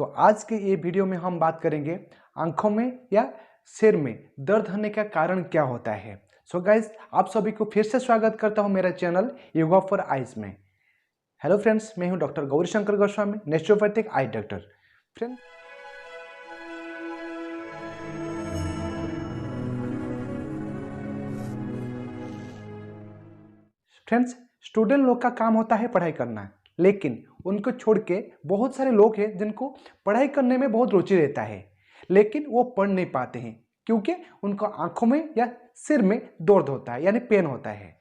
तो आज के ये वीडियो में हम बात करेंगे आंखों में या सिर में दर्द होने का कारण क्या होता है। सो गाइस, आप सभी को फिर से स्वागत करता हूं मेरा चैनल योगा फॉर आइज में। हेलो फ्रेंड्स, मैं हूं डॉक्टर गौरीशंकर गोस्वामी, नेचुरोपैथिक आई डॉक्टर। फ्रेंड्स, स्टूडेंट लोग का काम होता है पढ़ाई करना, लेकिन उनको छोड़ के बहुत सारे लोग हैं जिनको पढ़ाई करने में बहुत रुचि रहता है, लेकिन वो पढ़ नहीं पाते हैं क्योंकि उनको आंखों में या सिर में दर्द होता है, यानी पेन होता है।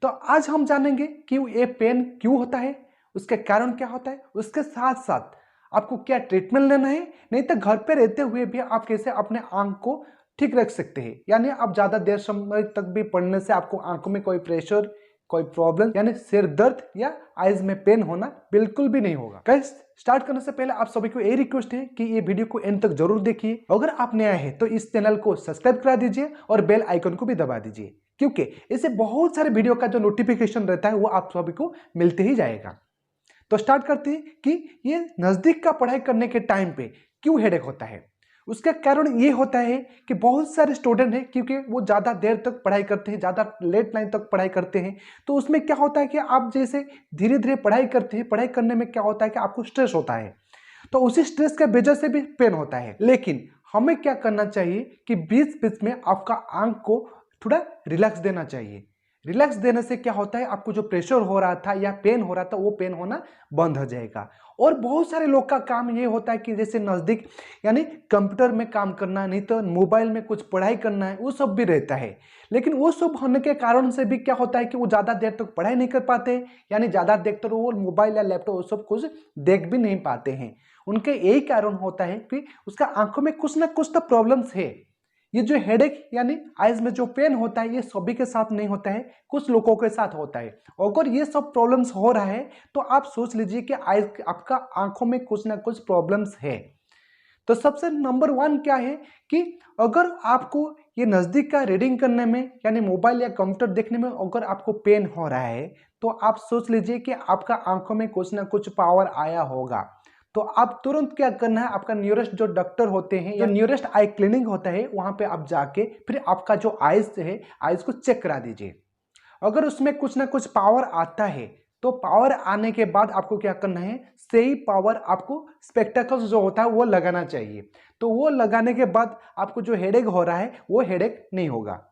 तो आज हम जानेंगे कि ये पेन क्यों होता है, उसके कारण क्या होता है, उसके साथ साथ आपको क्या ट्रीटमेंट लेना है, नहीं तो घर पे रहते हुए भी आप कैसे अपने आंख को ठीक रख सकते हैं। यानी आप ज्यादा देर समय तक भी पढ़ने से आपको आंखों में कोई प्रेशर, कोई प्रॉब्लम यानी सिर दर्द या आइज में पेन होना बिल्कुल भी नहीं होगा। गाइस, स्टार्ट करने से पहले आप सभी को ये रिक्वेस्ट है कि ये वीडियो को एंड तक जरूर देखिए। अगर आप नया है तो इस चैनल को सब्सक्राइब करा दीजिए और बेल आइकन को भी दबा दीजिए, क्योंकि इससे बहुत सारे वीडियो का जो नोटिफिकेशन रहता है वो आप सभी को मिलते ही जाएगा। तो स्टार्ट करते हैं कि ये नजदीक का पढ़ाई करने के टाइम पे क्यों हेडेक होता है। उसका कारण ये होता है कि बहुत सारे स्टूडेंट हैं, क्योंकि वो ज़्यादा देर तक पढ़ाई करते हैं, ज़्यादा लेट नाइट तक पढ़ाई करते हैं। तो उसमें क्या होता है कि आप जैसे धीरे धीरे पढ़ाई करते हैं, पढ़ाई करने में क्या होता है कि आपको स्ट्रेस होता है, तो उसी स्ट्रेस के वजह से भी पेन होता है। लेकिन हमें क्या करना चाहिए कि बीच बीच में आपका आंख को थोड़ा रिलैक्स देना चाहिए। रिलैक्स देने से क्या होता है, आपको जो प्रेशर हो रहा था या पेन हो रहा था वो पेन होना बंद हो जाएगा। और बहुत सारे लोग का काम ये होता है कि जैसे नज़दीक यानी कंप्यूटर में काम करना, नहीं तो मोबाइल में कुछ पढ़ाई करना है, वो सब भी रहता है। लेकिन वो सब होने के कारण से भी क्या होता है कि वो ज़्यादा देर तक पढ़ाई नहीं कर पाते, यानी ज़्यादा देर तक वो मोबाइल या लैपटॉप वो सब कुछ देख भी नहीं पाते हैं। उनके यही कारण होता है कि उसका आंखों में कुछ ना कुछ तो प्रॉब्लम्स है। ये जो हेडेक यानी आइज में जो पेन होता है, ये सभी के साथ नहीं होता है, कुछ लोगों के साथ होता है। अगर ये सब प्रॉब्लम्स हो रहा है तो आप सोच लीजिए कि आइज आपका आंखों में कुछ ना कुछ प्रॉब्लम्स है। तो सबसे नंबर वन क्या है कि अगर आपको ये नज़दीक का रीडिंग करने में यानी मोबाइल या कंप्यूटर देखने में अगर आपको पेन हो रहा है, तो आप सोच लीजिए कि आपका आंखों में कुछ ना कुछ पावर आया होगा। तो आप तुरंत क्या करना है, आपका नियरेस्ट जो डॉक्टर होते हैं या नियरेस्ट आई क्लिनिक होता है, वहां पे आप जाके फिर आपका जो आइज है, आइज को चेक करा दीजिए। अगर उसमें कुछ ना कुछ पावर आता है तो पावर आने के बाद आपको क्या करना है, सही पावर आपको स्पेक्टेकल्स जो होता है वो लगाना चाहिए। तो वो लगाने के बाद आपको जो हेडेक हो रहा है वो हेडेक नहीं होगा।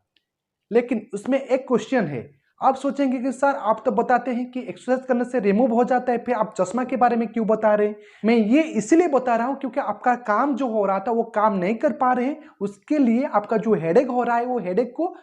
लेकिन उसमें एक क्वेश्चन है, आप सोचेंगे कि सर आप तो बताते हैं कि एक्सरसाइज करने से रिमूव हो जाता है, फिर आप चश्मा के बारे में क्यों बता रहे हैं। मैं ये इसलिए बता रहा हूं क्योंकि आपका काम जो हो रहा था वो काम नहीं कर पा रहे हैं, उसके लिए आपका जो हेडेक हो रहा है वो हेडेक को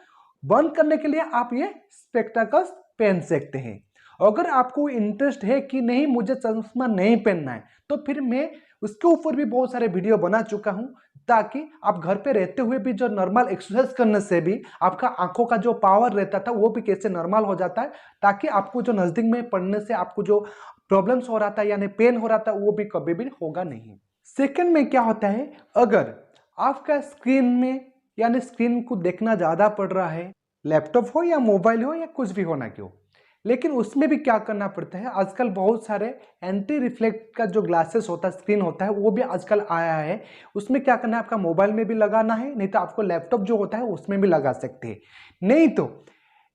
बंद करने के लिए आप ये स्पेक्टेकल्स पहन सकते हैं। अगर आपको इंटरेस्ट है कि नहीं मुझे चश्मा नहीं पहनना है, तो फिर मैं उसके ऊपर भी बहुत सारे वीडियो बना चुका हूं, ताकि आप घर पे रहते हुए भी जो नॉर्मल एक्सरसाइज करने से भी आपका आंखों का जो पावर रहता था वो भी कैसे नॉर्मल हो जाता है, ताकि आपको जो नजदीक में पढ़ने से आपको जो प्रॉब्लम्स हो रहा था यानी पेन हो रहा था वो भी कभी भी होगा नहीं। सेकंड में क्या होता है, अगर आपका स्क्रीन में यानी स्क्रीन को देखना ज्यादा पड़ रहा है, लैपटॉप हो या मोबाइल हो या कुछ भी हो ना क्यों, लेकिन उसमें भी क्या करना पड़ता है, आजकल बहुत सारे एंटी रिफ्लेक्ट का जो ग्लासेस होता है, स्क्रीन होता है, वो भी आजकल आया है। उसमें क्या करना है, आपका मोबाइल में भी लगाना है, नहीं तो आपको लैपटॉप जो होता है उसमें भी लगा सकते हैं। नहीं तो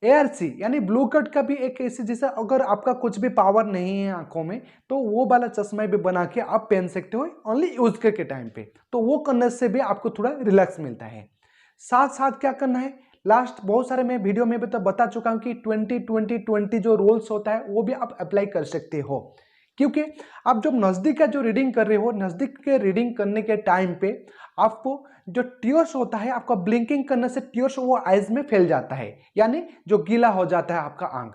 ARC यानी ब्लू कट का भी एक ऐसे, जैसे अगर आपका कुछ भी पावर नहीं है आंखों में, तो वो वाला चश्मा भी बना के आप पहन सकते हो ओनली यूज के टाइम पे। तो वो करने से भी आपको थोड़ा रिलैक्स मिलता है। साथ साथ क्या करना है, लास्ट बहुत सारे मैं वीडियो में भी तो बता चुका हूं कि 20-20-20 जो रूल्स होता है वो भी आप अप्लाई कर सकते हो। क्योंकि आप जब नजदीक का जो रीडिंग कर रहे हो, नजदीक के रीडिंग करने के टाइम पे आपको जो टीयर्स होता है, आपका ब्लिंकिंग करने से टीयर्स वो आइज में फैल जाता है, यानी जो गीला हो जाता है आपका आंख।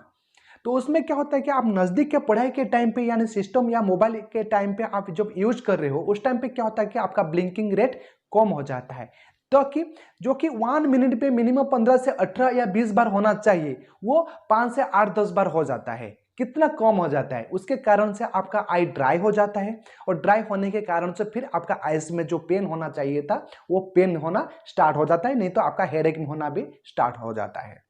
तो उसमें क्या होता है कि आप नजदीक के पढ़ाई के टाइम पे यानी सिस्टम या मोबाइल के टाइम पे आप जब यूज कर रहे हो, उस टाइम पे क्या होता है कि आपका ब्लिंकिंग रेट कम हो जाता है। तो कि जो कि 1 मिनट पे मिनिमम 15 से 18 या 20 बार होना चाहिए, वो 5 से 8-10 बार हो जाता है। कितना कम हो जाता है, उसके कारण से आपका आई ड्राई हो जाता है, और ड्राई होने के कारण से फिर आपका आइज में जो पेन होना चाहिए था वो पेन होना स्टार्ट हो जाता है, नहीं तो आपका हेडेक होना भी स्टार्ट हो जाता है।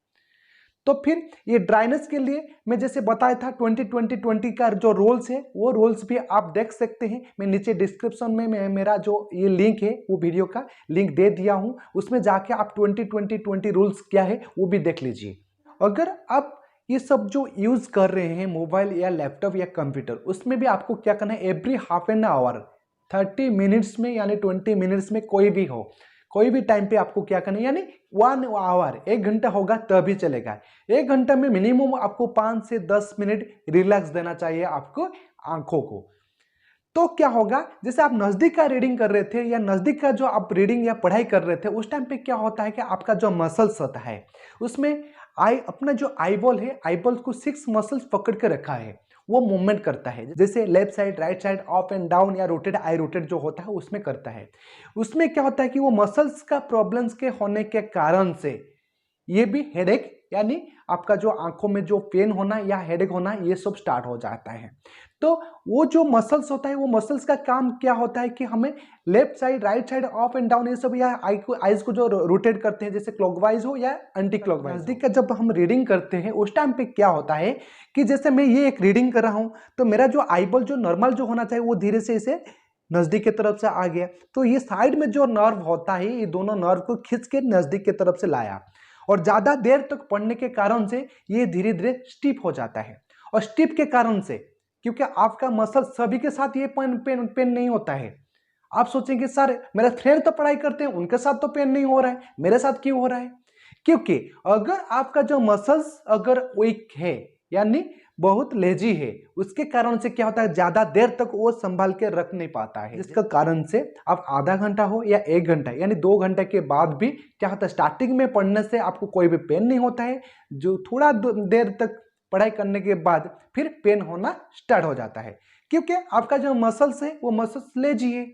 तो फिर ये ड्राइनेस के लिए मैं जैसे बताया था 20-20-20 का जो रूल्स है वो रूल्स भी आप देख सकते हैं। मैं नीचे डिस्क्रिप्शन में मेरा जो ये लिंक है वो वीडियो का लिंक दे दिया हूँ, उसमें जाके आप 20-20-20 रूल्स क्या है वो भी देख लीजिए। अगर आप ये सब जो यूज कर रहे हैं मोबाइल या लैपटॉप या कंप्यूटर, उसमें भी आपको क्या करना है, every half an hour 30 minutes में यानी 20 मिनट्स में कोई भी हो, कोई भी टाइम पे आपको क्या करना है, यानी 1 आवर 1 घंटा होगा तभी चलेगा। 1 घंटा में मिनिमम आपको 5 से 10 मिनट रिलैक्स देना चाहिए आपको आंखों को। तो क्या होगा, जैसे आप नजदीक का रीडिंग कर रहे थे या नजदीक का जो आप रीडिंग या पढ़ाई कर रहे थे, उस टाइम पे क्या होता है कि आपका जो मसल्स होता है उसमें अपना जो आईबॉल है, आईबॉल को 6 मसल्स पकड़ के रखा है, वो मूवमेंट करता है। जैसे left side, right side, up and down या रोटेट आई रोटेट जो होता है उसमें करता है। उसमें क्या होता है कि वो मसल्स का प्रॉब्लम्स के होने के कारण से ये भी हेडेक यानी आपका जो आंखों में जो पेन होना या हेडेक होना ये सब स्टार्ट हो जाता है। तो वो जो मसल्स होता है, वो मसल्स का काम क्या होता है कि हमें left side, right side, up and down ये सब, या आईज को जो रोटेट करते हैं जैसे क्लॉकवाइज हो या एंटी क्लॉकवाइज। नजदीक का जब हम रीडिंग करते हैं उस टाइम पे क्या होता है कि जैसे मैं ये एक रीडिंग कर रहा हूं तो मेरा जो आईबॉल जो नॉर्मल जो होना चाहिए वो धीरे से इसे नजदीक की तरफ से आ गया, तो ये साइड में जो नर्व होता है ये दोनों नर्व को खींच के नजदीक की तरफ से लाया, और ज्यादा देर तक पढ़ने के कारण से ये धीरे धीरे स्टिफ हो जाता है। और स्टिफ के कारण से, क्योंकि आपका मसल सभी के साथ ये पेन नहीं होता है। आप सोचेंगे सर मेरे फ्रेंड तो पढ़ाई करते हैं उनके साथ तो पेन नहीं हो रहा है, मेरे साथ क्यों हो रहा है? क्योंकि अगर आपका जो मसल्स अगर वीक है यानी बहुत लेजी है, उसके कारण से क्या होता है ज्यादा देर तक वो संभाल के रख नहीं पाता है, जिसका कारण से आप आधा घंटा हो या 1 घंटा यानी 2 घंटे के बाद भी क्या होता है, स्टार्टिंग में पढ़ने से आपको कोई भी पेन नहीं होता है, जो थोड़ा देर तक पढ़ाई करने के बाद फिर पेन होना स्टार्ट हो जाता है, क्योंकि आपका जो मसल्स है वो मसल्स लेजी है,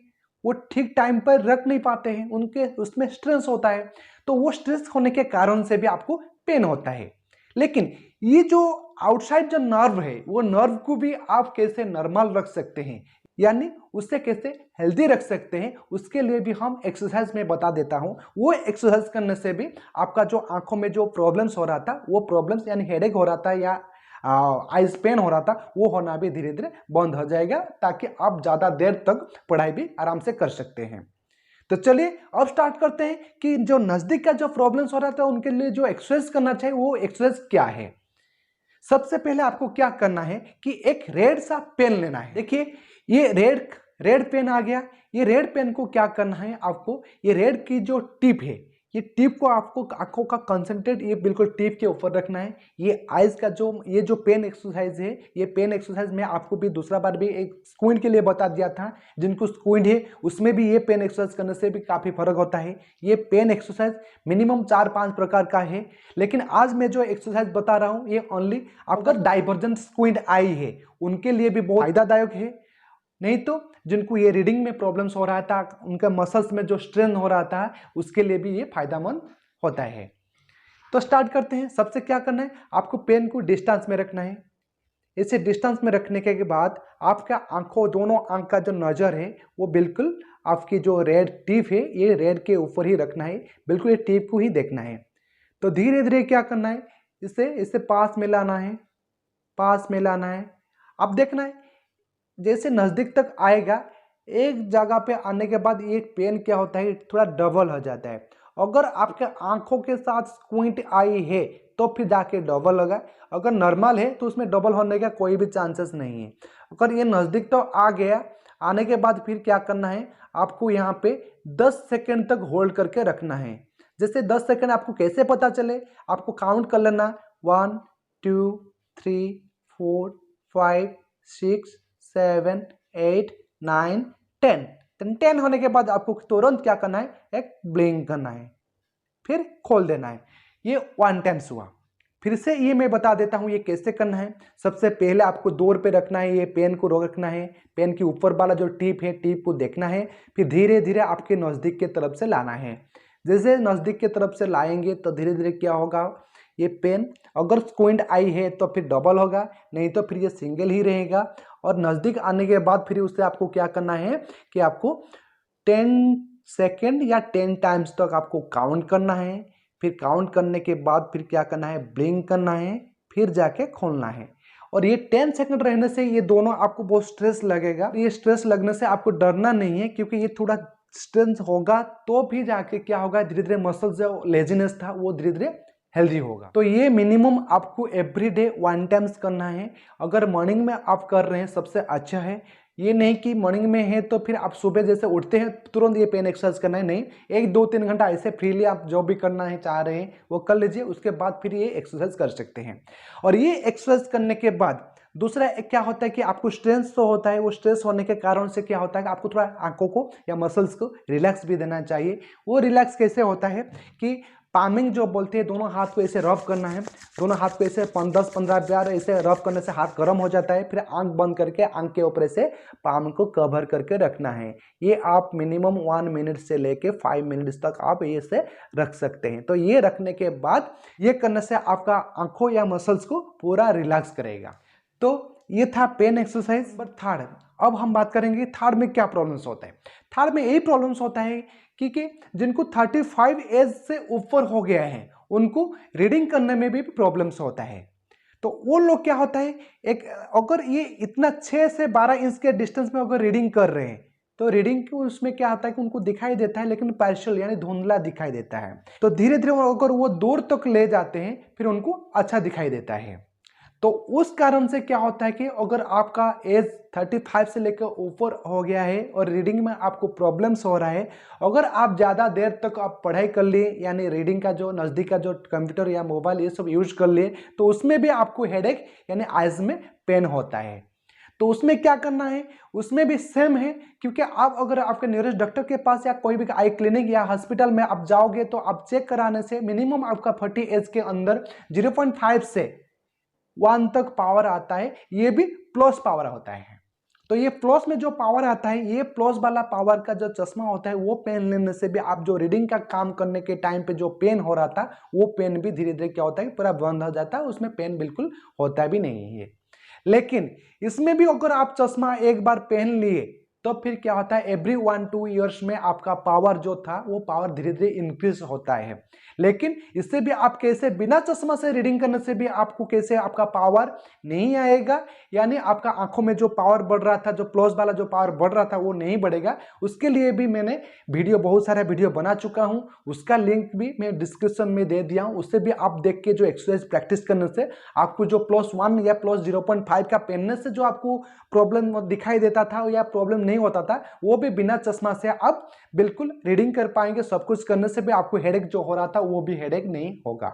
वो ठीक टाइम पर रख नहीं पाते हैं, उनके उसमें स्ट्रेस होता है, तो वो स्ट्रेस होने के कारण से भी आपको पेन होता है। लेकिन ये जो आउटसाइड जो नर्व है वो नर्व को भी आप कैसे नॉर्मल रख सकते हैं, यानी उससे कैसे हेल्दी रख सकते हैं, उसके लिए भी हम एक्सरसाइज में बता देता हूं। वो एक्सरसाइज करने से भी आपका जो आंखों में जो प्रॉब्लम्स हो रहा था, वो प्रॉब्लम्स यानी हेडेक हो रहा था या आइज पेन हो रहा था, वो होना भी धीरे धीरे बंद हो जाएगा, ताकि आप ज्यादा देर तक पढ़ाई भी आराम से कर सकते हैं। तो चलिए अब स्टार्ट करते हैं कि जो नजदीक का जो प्रॉब्लम्स हो रहा था उनके लिए जो एक्सरसाइज करना चाहिए वो एक्सरसाइज क्या है। सबसे पहले आपको क्या करना है कि एक रेड सा पेन लेना है। देखिए ये रेड पेन आ गया। ये रेड पेन को क्या करना है आपको, ये रेड की जो टिप है, ये टिप को आपको आंखों का कंसंट्रेट ये बिल्कुल टिप के ऊपर रखना है। ये आइज का ये जो पेन एक्सरसाइज है, ये पेन एक्सरसाइज में आपको भी दूसरा बार भी एक स्क्विंट के लिए बता दिया था, जिनको स्क्विंट है उसमें भी ये पेन एक्सरसाइज करने से भी काफी फर्क होता है। ये पेन एक्सरसाइज मिनिमम 4-5 प्रकार का है, लेकिन आज मैं जो एक्सरसाइज बता रहा हूं ये ओनली अगर डाइवर्जेंट स्क्विंट आई है उनके लिए भी बहुत फायदादायक है, नहीं तो जिनको ये रीडिंग में प्रॉब्लम्स हो रहा था, उनके मसल्स में जो स्ट्रेन हो रहा था, उसके लिए भी ये फायदेमंद होता है। तो स्टार्ट करते हैं। सबसे क्या करना है, आपको पेन को डिस्टेंस में रखना है। इसे डिस्टेंस में रखने के बाद आपका आंखों, दोनों आंख का जो नजर है वो बिल्कुल आपकी जो रेड टिप है ये रेड के ऊपर ही रखना है, बिल्कुल ये टिप को ही देखना है। तो धीरे धीरे क्या करना है, इसे पास में लाना है, पास में लाना है। अब देखना है जैसे नजदीक तक आएगा, एक जगह पे आने के बाद ये पेन क्या होता है थोड़ा डबल हो जाता है। अगर आपके आंखों के साथ स्क्विंट आई है तो फिर जाके डबल होगा, अगर नॉर्मल है तो उसमें डबल होने का कोई भी चांसेस नहीं है। अगर ये नजदीक तो आ गया, आने के बाद फिर क्या करना है, आपको यहाँ पे 10 सेकेंड तक होल्ड करके रखना है। जैसे 10 सेकेंड आपको कैसे पता चले, आपको काउंट कर लेना 1 2 3 4 5 6 7 8 9 10। 10 होने के बाद आपको तुरंत क्या करना है, एक ब्लिंक करना है, फिर खोल देना है। ये 1 टाइम्स हुआ। फिर से ये मैं बता देता हूं ये कैसे करना है। सबसे पहले आपको दौर पे रखना है, ये पेन को रखना है, पेन के ऊपर वाला जो टिप है टिप को देखना है, फिर धीरे धीरे आपके नजदीक के तरफ से लाना है। जैसे नजदीक के तरफ से लाएंगे तो धीरे धीरे क्या होगा, ये पेन अगर स्क्विंट आई है तो फिर डबल होगा, नहीं तो फिर ये सिंगल ही रहेगा। और नजदीक आने के बाद फिर उससे आपको क्या करना है कि आपको 10 सेकेंड या 10 टाइम्स तक आपको काउंट करना है, फिर काउंट करने के बाद फिर क्या करना है, ब्लिंक करना है, फिर जाके खोलना है। और ये 10 सेकंड रहने से ये दोनों आपको बहुत स्ट्रेस लगेगा। ये स्ट्रेस लगने से आपको डरना नहीं है, क्योंकि ये थोड़ा स्ट्रेस होगा तो भी जाके क्या होगा, धीरे धीरे मसल्स जो लेजीनेस था वो धीरे धीरे हेल्दी होगा। तो ये मिनिमम आपको एवरीडे 1 टाइम्स करना है। अगर मॉर्निंग में आप कर रहे हैं सबसे अच्छा है। ये नहीं कि मॉर्निंग में है तो फिर आप सुबह जैसे उठते हैं तुरंत ये पेन एक्सरसाइज करना है, नहीं, 1-2-3 घंटा ऐसे फ्रीली आप जो भी करना है चाह रहे हैं वो कर लीजिए, उसके बाद फिर ये एक्सरसाइज कर सकते हैं। और ये एक्सरसाइज करने के बाद दूसरा एक क्या होता है कि आपको स्ट्रेस तो होता है, वो स्ट्रेस होने के कारण से क्या होता है कि आपको थोड़ा आंखों को या मसल्स को रिलैक्स भी देना चाहिए। वो रिलैक्स कैसे होता है कि पामिंग जो बोलते हैं, दोनों हाथ को ऐसे रब करना है, दोनों हाथ को ऐसे 10-15 बार ऐसे रब करने से हाथ गर्म हो जाता है। फिर आंख बंद करके आंख के ऊपर ऐसे पाम को कवर करके रखना है। ये आप मिनिमम 1 मिनट से लेके 5 मिनट्स तक आप ऐसे रख सकते हैं। तो ये रखने के बाद ये करने से आपका आंखों या मसल्स को पूरा रिलैक्स करेगा। तो ये था पेन एक्सरसाइज। बट थर्ड, अब हम बात करेंगे थर्ड में क्या प्रॉब्लम्स होता है। थर्ड में यही प्रॉब्लम्स होता है कि जिनको 35 एज से ऊपर हो गया है उनको रीडिंग करने में भी प्रॉब्लम्स होता है। तो वो लोग क्या होता है, एक अगर ये इतना 6 से 12 इंच के डिस्टेंस में अगर रीडिंग कर रहे हैं तो रीडिंग के उसमें क्या होता है कि उनको दिखाई देता है लेकिन पार्शियल यानी धुंधला दिखाई देता है। तो धीरे धीरे अगर वो दूर तक ले जाते हैं फिर उनको अच्छा दिखाई देता है। तो उस कारण से क्या होता है कि अगर आपका एज 35 से लेकर ऊपर हो गया है और रीडिंग में आपको प्रॉब्लम्स हो रहा है, अगर आप ज़्यादा देर तक आप पढ़ाई कर लिए यानी रीडिंग का जो नज़दीक का जो कंप्यूटर या मोबाइल ये सब यूज कर लिए, तो उसमें भी आपको हेडेक यानी आइज में पेन होता है। तो उसमें क्या करना है, उसमें भी सेम है, क्योंकि आप अगर आपके नियरेस्ट डॉक्टर के पास या कोई भी आई क्लिनिक या हॉस्पिटल में आप जाओगे तो आप चेक कराने से मिनिमम आपका 40 एज के अंदर 0.5 से 1 तक पावर आता है। ये भी प्लस पावर होता है। तो ये प्लस में जो पावर आता है, ये प्लस वाला पावर का जो चश्मा होता है वो पेन लेने से भी आप जो रीडिंग का काम करने के टाइम पे जो पेन हो रहा था वो पेन भी धीरे धीरे क्या होता है पूरा बंद हो जाता है, उसमें पेन बिल्कुल होता भी नहीं है। लेकिन इसमें भी अगर आप चश्मा एक बार पहन लिए तो फिर क्या होता है, एवरी 1-2 ईयर्स में आपका पावर जो था वो पावर धीरे धीरे इंक्रीज होता है। लेकिन इससे भी आप कैसे बिना चश्मा से रीडिंग करने से भी आपको कैसे आपका पावर नहीं आएगा, यानी आपका आंखों में जो पावर बढ़ रहा था, जो प्लस वाला जो पावर बढ़ रहा था वो नहीं बढ़ेगा। उसके लिए भी मैंने बहुत सारा वीडियो बना चुका हूं, उसका लिंक भी मैं डिस्क्रिप्शन में दे दिया हूं। उससे भी आप देख के जो एक्सरसाइज प्रैक्टिस करने से आपको जो +1 या +0.5 का पहनने से जो आपको प्रॉब्लम दिखाई देता था या प्रॉब्लम नहीं होता था, वो भी बिना चश्मा से आप बिल्कुल रीडिंग कर पाएंगे। सब कुछ करने से भी आपको हेडेक जो हो रहा था वो भी हेडेक नहीं होगा।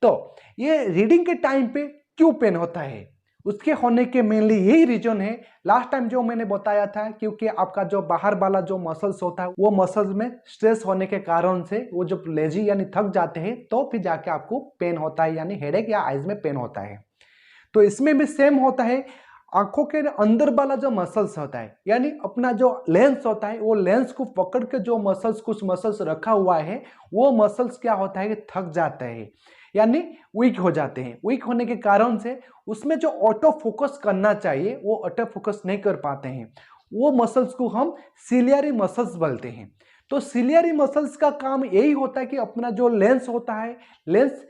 तो ये रीडिंग के टाइम पे क्यों पेन होता है, उसके होने के मेनली यही रीजन है। लास्ट टाइम जो मैंने बताया था, क्योंकि आपका जो बाहर वाला जो मसल्स होता है वो मसल्स में स्ट्रेस होने के कारण से वो जो लेजी यानी थक जाते हैं तो फिर जाके आपको पेन होता है यानी हेडेक या आइज में पेन होता है। तो इसमें भी सेम होता है। आंखों के अंदर वाला जो मसल्स होता है यानी अपना जो लेंस होता है, वो लेंस को पकड़ के जो मसल्स कुछ मसल्स रखा हुआ है वो मसल्स क्या होता है कि थक जाते हैं यानी वीक हो जाते हैं। वीक होने के कारण से उसमें जो ऑटो फोकस करना चाहिए वो ऑटो फोकस नहीं कर पाते हैं। वो मसल्स को हम सिलियरी मसल्स बोलते हैं। तो सिलियरी मसल्स का काम यही होता है कि अपना जो लेंस होता है, लेंस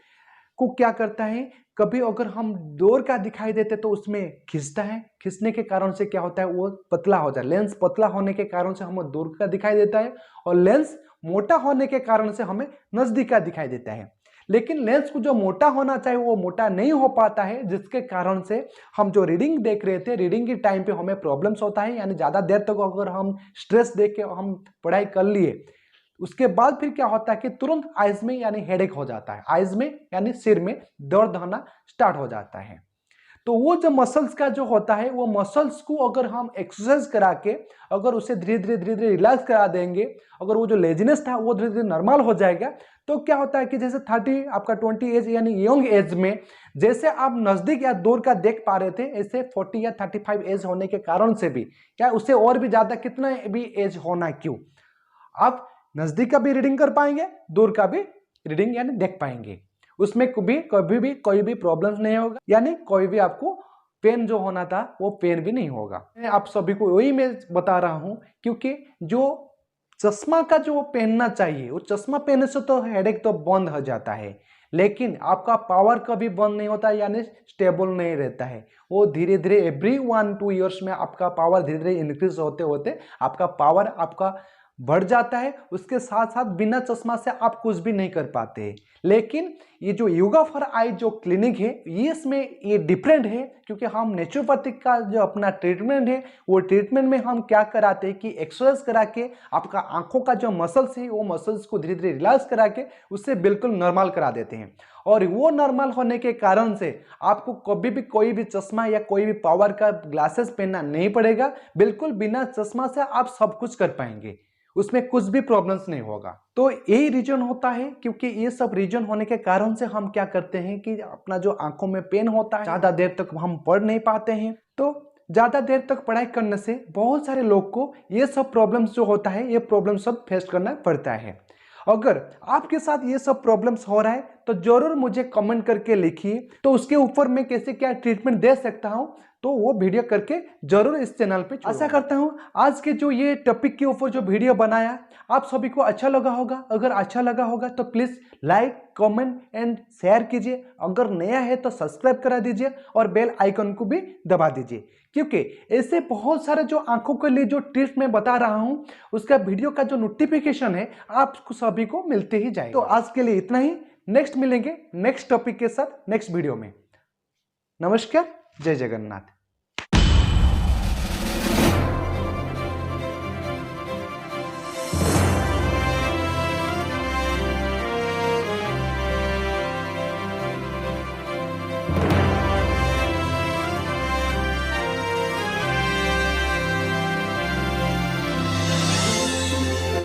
को क्या करता है, कभी अगर हम दूर का दिखाई देते तो उसमें खींचता है, खींचने के कारण से क्या होता है वो पतला हो जाता है। लेंस पतला होने के कारण से हमें दूर का दिखाई देता है और लेंस मोटा होने के कारण से हमें नजदीक का दिखाई देता है। लेकिन लेंस को जो मोटा होना चाहिए वो मोटा नहीं हो पाता है, जिसके कारण से हम जो रीडिंग देख रहे थे, रीडिंग के टाइम पे हमें प्रॉब्लम्स होता है। यानी ज्यादा देर तक अगर हम स्ट्रेस देख के हम पढ़ाई कर लिए, उसके बाद फिर क्या होता है कि तुरंत आइज में यानी हेडेक हो जाता है, आइज में यानी सिर में दर्द होना स्टार्ट हो जाता है। तो वो जो मसल्स का जो होता है, वो मसल्स को अगर हम एक्सरसाइज करा के अगर उसे धीरे धीरे रिलैक्स करा देंगे, अगर वो जो लेजीनेस था वो धीरे धीरे नॉर्मल हो जाएगा, तो क्या होता है कि जैसे 30 आपका 20 एज यानी यंग एज में जैसे आप नजदीक या दूर का देख पा रहे थे, ऐसे 40 या 35 एज होने के कारण से भी क्या उससे और भी ज्यादा कितना भी एज होना क्यों, आप नजदीक का भी रीडिंग कर पाएंगे, दूर का भी रीडिंग यानी देख पाएंगे। उसमें कभी भी कोई भी प्रॉब्लम नहीं होगा, यानी कोई भी आपको पेन जो होना था वो पेन भी नहीं होगा। मैं आप सभी को वही मैं बता रहा हूं, क्योंकि जो चश्मा का जो पहनना चाहिए, वो चश्मा पहनने से तो हेडेक तो बंद हो जाता है, लेकिन आपका पावर कभी बंद नहीं होता, यानी स्टेबल नहीं रहता है। वो धीरे धीरे एवरी 1-2 ईयर्स में आपका पावर धीरे धीरे इंक्रीज होते होते आपका पावर आपका बढ़ जाता है। उसके साथ साथ बिना चश्मा से आप कुछ भी नहीं कर पाते। लेकिन ये जो योगा फॉर आई जो क्लिनिक है, ये इसमें ये डिफरेंट है, क्योंकि हम नेचुरोपैथिक का जो अपना ट्रीटमेंट है, वो ट्रीटमेंट में हम क्या कराते हैं कि एक्सरसाइज करा के आपका आंखों का जो मसल्स है, वो मसल्स को धीरे धीरे रिलैक्स करा के उससे बिल्कुल नॉर्मल करा देते हैं। और वो नॉर्मल होने के कारण से आपको कभी भी कोई भी चश्मा या कोई भी पावर का ग्लासेस पहनना नहीं पड़ेगा। बिल्कुल बिना चश्मा से आप सब कुछ कर पाएंगे, उसमें कुछ भी प्रॉब्लम्स नहीं होगा। तो यही रीजन होता है, क्योंकि ये सब रीजन होने के कारण से हम क्या करते हैं कि अपना जो आंखों में पेन होता है, ज्यादा देर तक हम पढ़ नहीं पाते हैं। तो ज्यादा देर तक पढ़ाई करने से बहुत सारे लोग को ये सब प्रॉब्लम्स जो होता है, ये प्रॉब्लम सब फेस करना पड़ता है। अगर आपके साथ ये सब प्रॉब्लम्स हो रहा है तो जरूर मुझे कमेंट करके लिखिए, तो उसके ऊपर मैं कैसे क्या ट्रीटमेंट दे सकता हूं, तो वो वीडियो करके जरूर इस चैनल पे आशा करता हूं आज के जो ये टॉपिक के ऊपर जो वीडियो बनाया आप सभी को अच्छा लगा होगा। अगर अच्छा लगा होगा तो please like, comment and share कीजिए। अगर नया है तो सब्सक्राइब करा दीजिए और बेल आइकन को भी दबा दीजिए, क्योंकि ऐसे बहुत सारे जो आंखों के लिए जो टिप्स मैं बता रहा हूं, उसका वीडियो का जो नोटिफिकेशन है आपको सभी को मिलते ही जाएगा। तो आज के लिए इतना ही, नेक्स्ट मिलेंगे नेक्स्ट टॉपिक के साथ नेक्स्ट वीडियो में। नमस्कार, जय जगन्नाथ।